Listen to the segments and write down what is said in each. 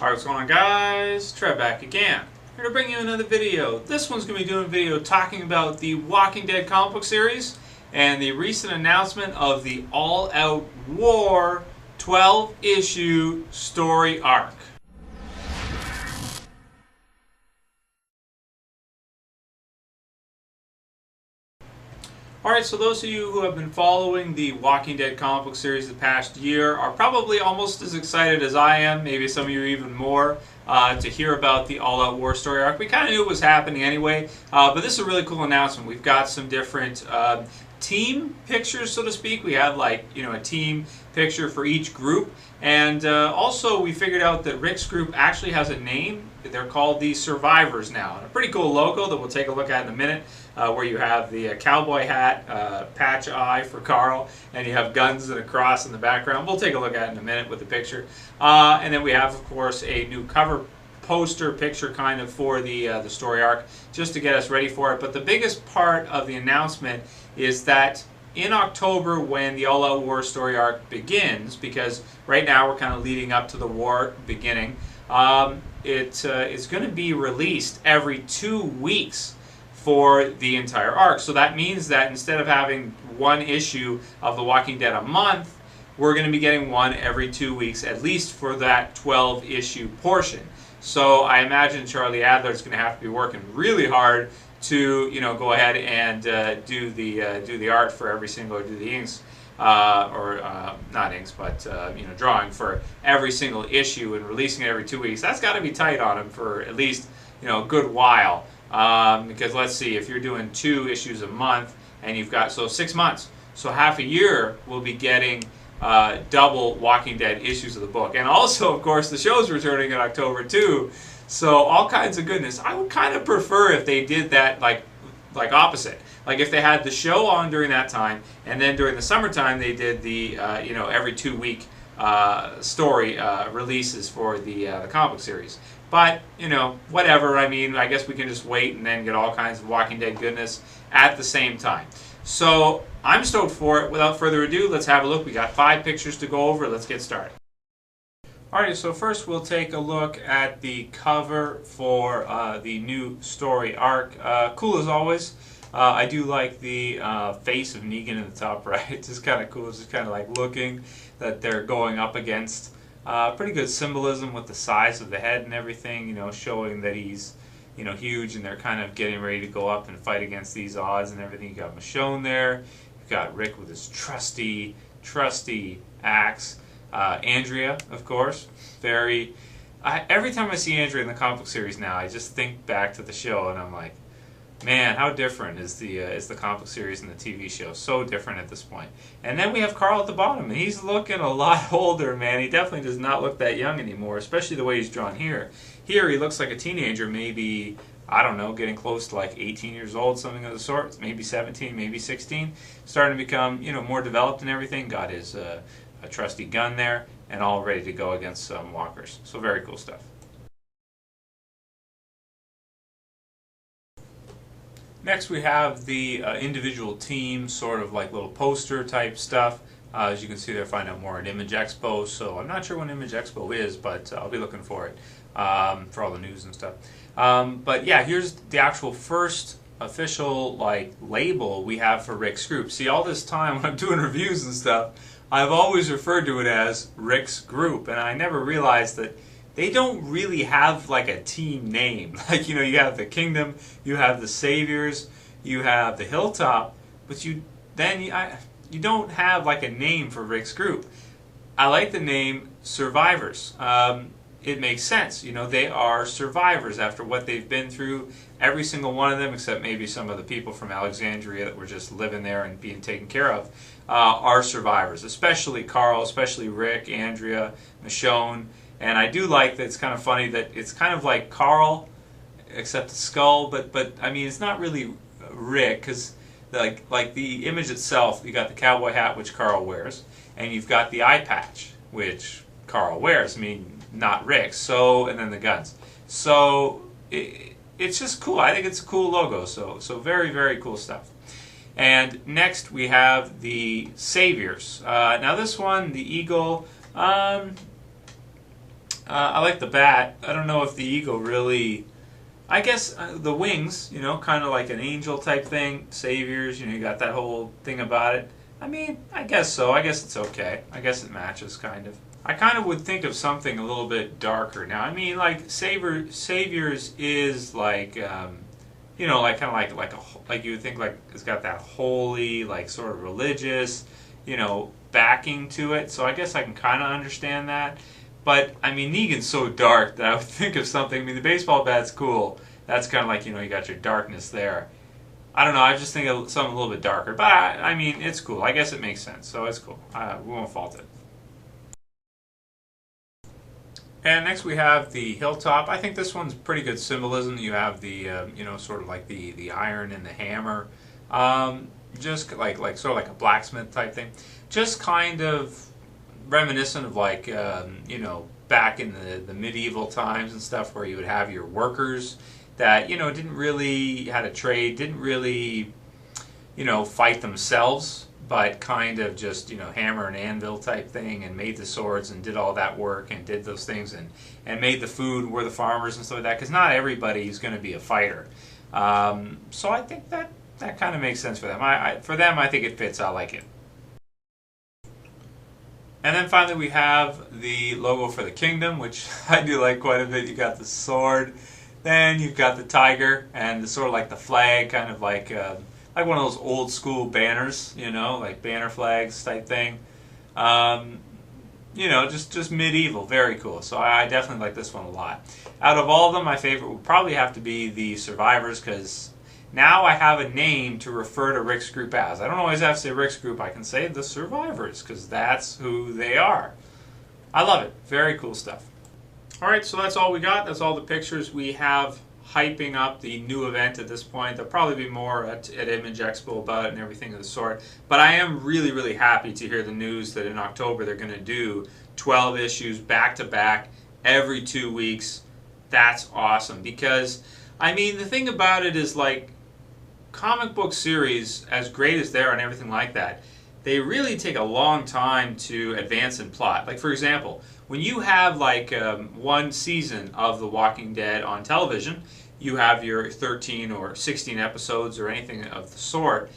Alright, what's going on, guys? Trev back again. Here to bring you another video. This one's going to be doing a video talking about the Walking Dead comic book series and the recent announcement of the All Out War 12-issue story arc. Alright, so those of you who have been following the Walking Dead comic book series the past year are probably almost as excited as I am, maybe some of you even more, to hear about the All Out War story arc. We kind of knew it was happening anyway, but this is a really cool announcement. We've got some different team pictures, so to speak. We have a team picture for each group, and also we figured out that Rick's group actually has a name. They're called the Survivors now. And a pretty cool logo that we'll take a look at in a minute, where you have the cowboy hat, patch eye for Carl, and you have guns and a cross in the background. We'll take a look at it in a minute with the picture. And then we have, of course, a new cover poster picture kind of for the story arc, just to get us ready for it. But the biggest part of the announcement is that in October, when the All Out War story arc begins, because right now we're kind of leading up to the war beginning, it's going to be released every 2 weeks for the entire arc. So that means that instead of having one issue of The Walking Dead a month, we're going to be getting one every 2 weeks, at least for that 12-issue portion. So I imagine Charlie Adler is going to have to be working really hard to go ahead and do the art for every single, or do the inks, not inks, but drawing for every single issue and releasing it every 2 weeks. That's got to be tight on him for at least a good while. Because let's see, if you're doing 2 issues a month and you've got 6 months, so half a year we'll be getting double Walking Dead issues of the book. And also, of course, the show's returning in October too, so all kinds of goodness. I would kind of prefer if they did that like opposite. Like if they had the show on during that time, and then during the summertime they did the every 2 week story releases for the comic book series. But whatever. I mean, I guess we can just wait and then get all kinds of Walking Dead goodness at the same time. So I'm stoked for it. Without further ado, let's have a look. We got 5 pictures to go over. Let's get started. Alright, so first we'll take a look at the cover for the new story arc. Cool as always. I do like the face of Negan in the top right. It's just kind of cool. It's just kind of like looking that they're going up against. Pretty good symbolism with the size of the head and everything, showing that he's huge, and they're kind of getting ready to go up and fight against these odds and everything. You got Michonne there. You've got Rick with his trusty axe. Andrea, of course, every time I see Andrea in the comic book series now, I just think back to the show, and I'm like, man, how different is the comic book series and the TV show? So different at this point. And then we have Carl at the bottom, and he's looking a lot older, man. He definitely does not look that young anymore, especially the way he's drawn here. Here he looks like a teenager, maybe, I don't know, getting close to like 18 years old, something of the sort, maybe 17, maybe 16, starting to become, more developed and everything. Got his a trusty gun there, and all ready to go against some walkers. So very cool stuff. Next we have the individual team, sort of like little poster type stuff. As you can see, they're finding out more at Image Expo, so I'm not sure when Image Expo is, but I'll be looking for it for all the news and stuff. But yeah, here's the actual first official label we have for Rick's group. See, all this time when I'm doing reviews and stuff, I've always referred to it as Rick's group, and I never realized that they don't really have a team name. You have the Kingdom, you have the Saviors, you have the Hilltop, but you don't have a name for Rick's group. I like the name Survivors. It makes sense. They are survivors after what they've been through. Every single one of them, except maybe some of the people from Alexandria that were just living there and being taken care of, are survivors. Especially Carl, especially Rick, Andrea, Michonne. And I do like that. It's kind of funny that it's kind of like Carl, except the skull. But I mean, it's not really Rick, because like the image itself, you got the cowboy hat, which Carl wears, and you've got the eye patch, which Carl wears. I mean, not Rick. So, and then the guns. So it's just cool. I think it's a cool logo. So very, very cool stuff. And next we have the Saviors. Now this one, the eagle. I like the bat. I don't know if the eagle really. I guess the wings, kind of like an angel type thing. Saviors, you got that whole thing about it. I mean, I guess so. I guess it's okay. I guess it matches kind of. I kind of would think of something a little bit darker now. I mean, like Saviors is like, like kind of like you would think like it's got that holy, like sort of religious, backing to it. So I guess I can kind of understand that. But I mean, Negan's so dark that I would think of something. I mean, the baseball bat's cool. That's kind of like you got your darkness there. I don't know. I just think of something a little bit darker. But I mean, it's cool. I guess it makes sense. So it's cool. We won't fault it. And next we have the hilltop. I think this one's pretty good symbolism. You have the sort of like the iron and the hammer, just like sort of like a blacksmith type thing. Just kind of reminiscent of like back in the medieval times and stuff, where you would have your workers that didn't really had a trade, didn't really fight themselves, but kind of just hammer and anvil type thing, and made the swords and did all that work and did those things and made the food, were the farmers and stuff like that, because not everybody is going to be a fighter. So I think that kind of makes sense for them. For them, I think it fits. I like it. And then finally we have the logo for the kingdom, which I do like quite a bit. You got the sword, then you've got the tiger, and the sort of like the flag, kind of like one of those old school banners, like banner flags type thing. Just medieval, very cool. So I definitely like this one a lot. Out of all of them, my favorite would probably have to be the survivors, because now I have a name to refer to Rick's group as. I don't always have to say Rick's group. I can say the survivors, because that's who they are. I love it. Very cool stuff. All right, so that's all we got. That's all the pictures we have hyping up the new event at this point. There'll probably be more at Image Expo about it and everything of the sort. But I am really, really happy to hear the news that in October they're going to do 12 issues back to back every 2 weeks. That's awesome, because, I mean, the thing about it is, like, comic book series, as great as they are and everything like that, they really take a long time to advance in plot. Like, for example, when you have like one season of The Walking Dead on television, you have your 13 or 16 episodes or anything of the sort,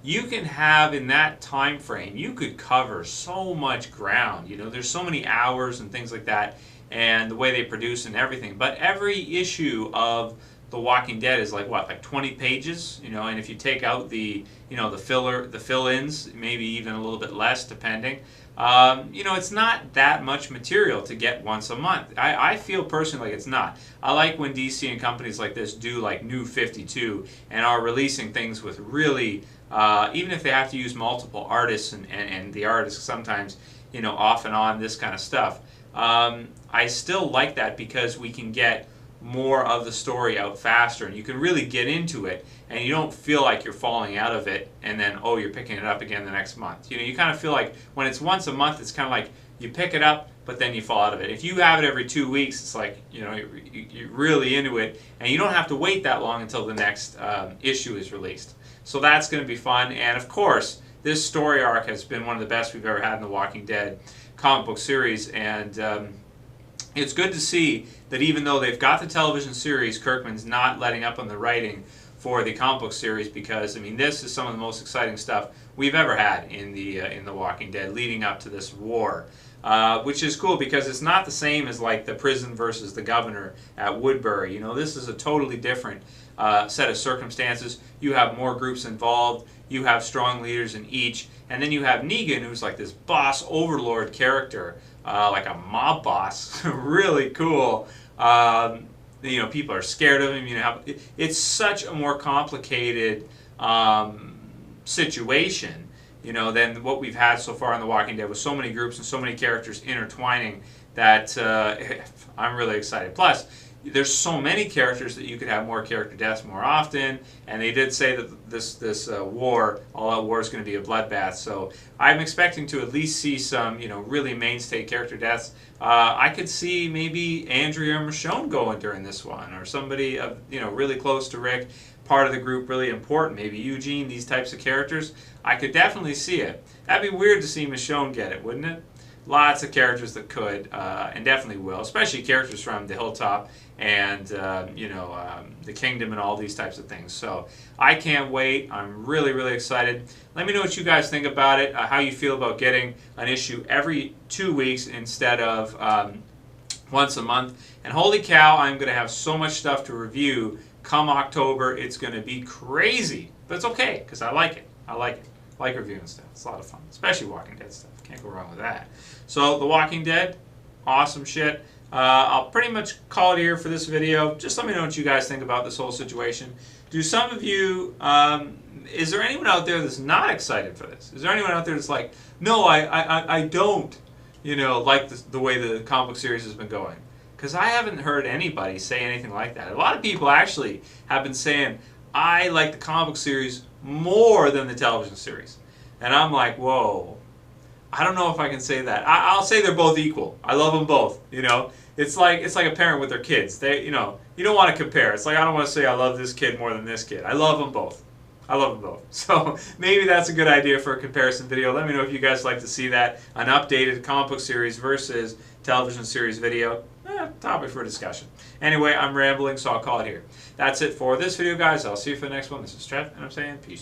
you can have in that time frame, you could cover so much ground. There's so many hours and things like that, and the way they produce and everything. But every issue of The Walking Dead is like what, like 20 pages, and if you take out the the fill-ins, maybe even a little bit less, depending. It's not that much material to get once a month. I feel personally like it's not. I like when DC and companies like this do like New 52 and are releasing things with really, even if they have to use multiple artists and the artists sometimes, off and on, this kind of stuff. I still like that, because we can get more of the story out faster, and you can really get into it, and you don't feel like you're falling out of it and then you're picking it up again the next month. You kind of feel like when it's once a month, it's kind of like you pick it up but then you fall out of it. If you have it every 2 weeks, it's like you're really into it, and you don't have to wait that long until the next issue is released. So that's going to be fun. And of course, this story arc has been one of the best we've ever had in the Walking Dead comic book series, and it's good to see that even though they've got the television series, Kirkman's not letting up on the writing for the comic book series, because I mean, this is some of the most exciting stuff we've ever had in the Walking Dead leading up to this war, which is cool because it's not the same as like the prison versus the governor at Woodbury. This is a totally different set of circumstances. You have more groups involved. You have strong leaders in each, and then you have Negan, who's like this boss overlord character. Like a mob boss, really cool. People are scared of him. It's such a more complicated situation, than what we've had so far in The Walking Dead, with so many groups and so many characters intertwining. That I'm really excited. Plus, there's so many characters that you could have more character deaths more often, and they did say that this war, all-out war, is going to be a bloodbath. So I'm expecting to at least see some, really mainstay character deaths. I could see maybe Andrea or Michonne going during this one, or somebody really close to Rick, part of the group, really important. Maybe Eugene, these types of characters. I could definitely see it. That'd be weird to see Michonne get it, wouldn't it? lots of characters that could and definitely will, especially characters from the Hilltop and the Kingdom and all these types of things. So I can't wait. I'm really, really excited. Let me know what you guys think about it, how you feel about getting an issue every 2 weeks instead of once a month. And holy cow, I'm going to have so much stuff to review come October. It's going to be crazy, but it's okay because I like it. I like it. I like reviewing stuff. It's a lot of fun, especially Walking Dead stuff. Can't go wrong with that. So The Walking Dead, awesome shit. I'll pretty much call it here for this video. Just let me know what you guys think about this whole situation. Do some of you, is there anyone out there that's not excited for this? Is there anyone out there that's like, no, I don't, like the way the comic book series has been going? Because I haven't heard anybody say anything like that. A lot of people actually have been saying, I like the comic book series more than the television series. And I'm like, whoa. I don't know if I can say that. I'll say they're both equal. I love them both. It's like a parent with their kids. You don't want to compare. It's like I don't want to say I love this kid more than this kid. I love them both. I love them both. So maybe that's a good idea for a comparison video. Let me know if you guys like to see that, an updated comic book series versus television series video. Topic for discussion. Anyway, I'm rambling, so I'll call it here. That's it for this video, guys. I'll see you for the next one. This is Trev, and I'm saying peace.